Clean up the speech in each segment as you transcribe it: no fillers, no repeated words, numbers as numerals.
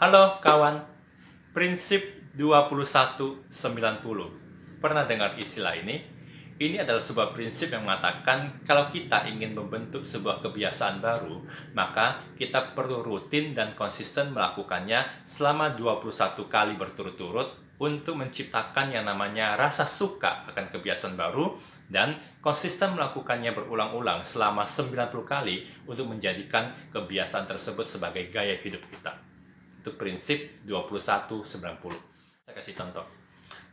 Halo kawan, prinsip 21-90. Pernah dengar istilah ini? Ini adalah sebuah prinsip yang mengatakan kalau kita ingin membentuk sebuah kebiasaan baru, maka kita perlu rutin dan konsisten melakukannya selama 21 kali berturut-turut untuk menciptakan yang namanya rasa suka akan kebiasaan baru dan konsisten melakukannya berulang-ulang selama 90 kali untuk menjadikan kebiasaan tersebut sebagai gaya hidup kita. Itu prinsip 21-90. Saya kasih contoh.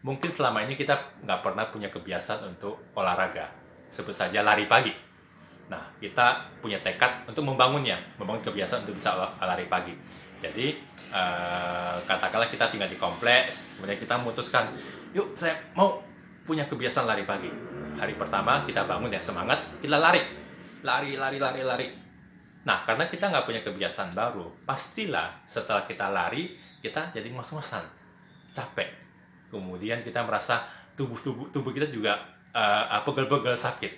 Mungkin selama ini kita nggak pernah punya kebiasaan untuk olahraga. Sebut saja lari pagi. Nah, kita punya tekad untuk membangunnya, membangun kebiasaan untuk bisa lari pagi. Jadi, katakanlah kita tinggal di kompleks, kemudian kita memutuskan, yuk saya mau punya kebiasaan lari pagi. Hari pertama kita bangun yang semangat, kita lari. Lari. Nah, karena kita nggak punya kebiasaan baru, pastilah setelah kita lari, kita jadi ngos-ngosan, capek. Kemudian kita merasa tubuh kita juga pegel-pegel sakit.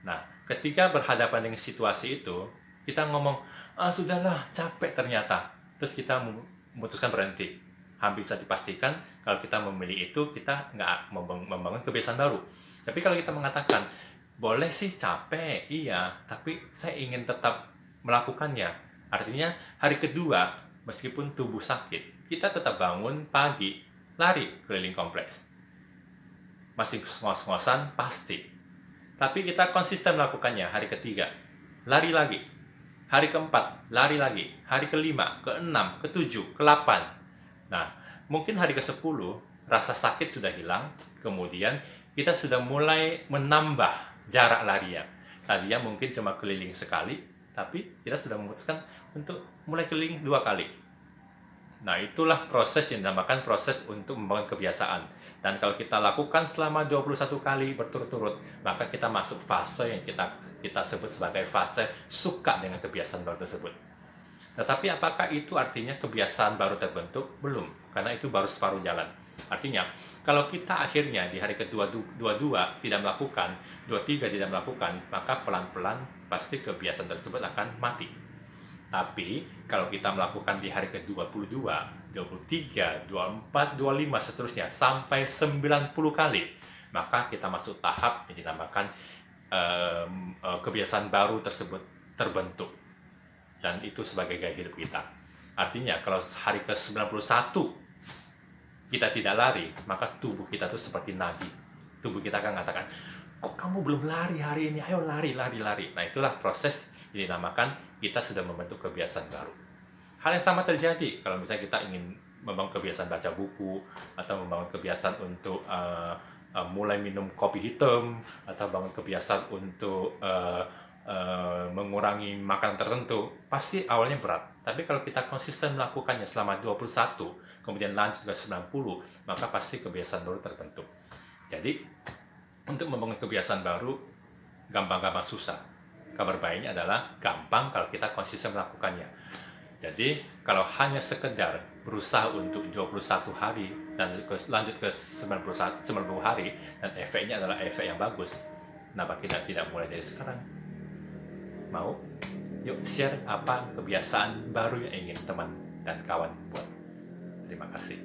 Nah, ketika berhadapan dengan situasi itu, kita ngomong, sudahlah, capek ternyata. Terus kita memutuskan berhenti. Hampir bisa dipastikan, kalau kita memilih itu, kita nggak membangun kebiasaan baru. Tapi kalau kita mengatakan, boleh sih capek, iya, tapi saya ingin tetap melakukannya. Artinya hari kedua, meskipun tubuh sakit, kita tetap bangun pagi, lari keliling kompleks. Masih ngos-ngosan, pasti. Tapi kita konsisten melakukannya. Hari ketiga, lari lagi. Hari keempat, lari lagi. Hari kelima, keenam, ketujuh, ke-8. Nah, mungkin hari ke-10, rasa sakit sudah hilang. Kemudian, kita sudah mulai menambah jarak larinya. Tadinya mungkin cuma keliling sekali, tapi kita sudah memutuskan untuk mulai keliling 2 kali. Nah, itulah proses yang dinamakan proses untuk membangun kebiasaan. Dan kalau kita lakukan selama 21 kali berturut-turut, maka kita masuk fase yang kita sebut sebagai fase suka dengan kebiasaan baru tersebut. Tetapi apakah itu artinya kebiasaan baru terbentuk? Belum, karena itu baru separuh jalan. Artinya, kalau kita akhirnya di hari ke-22 tidak melakukan, 23 tidak melakukan, maka pelan-pelan pasti kebiasaan tersebut akan mati. Tapi, kalau kita melakukan di hari ke-22, 23, 24, 25, seterusnya, sampai 90 kali, maka kita masuk tahap yang dinamakan kebiasaan baru tersebut terbentuk. Dan itu sebagai gaya hidup kita. Artinya, kalau hari ke-91, kita tidak lari, maka tubuh kita itu seperti nagih. Tubuh kita akan mengatakan, kok kamu belum lari hari ini? Ayo lari. Nah, itulah proses yang dinamakan kita sudah membentuk kebiasaan baru. Hal yang sama terjadi kalau misalnya kita ingin membangun kebiasaan baca buku, atau membangun kebiasaan untuk mulai minum kopi hitam, atau bangun kebiasaan untuk mengurangi makanan tertentu, pasti awalnya berat. Tapi kalau kita konsisten melakukannya selama 21, kemudian lanjut ke 90, maka pasti kebiasaan baru terbentuk. Jadi, untuk membangun kebiasaan baru, gampang-gampang susah. Kabar baiknya adalah gampang kalau kita konsisten melakukannya. Jadi, kalau hanya sekedar berusaha untuk 21 hari, dan lanjut ke 90 hari, dan efeknya adalah efek yang bagus, kenapa kita tidak mulai dari sekarang? Mau? Yuk share apa kebiasaan baru yang ingin teman dan kawan buat. Terima kasih.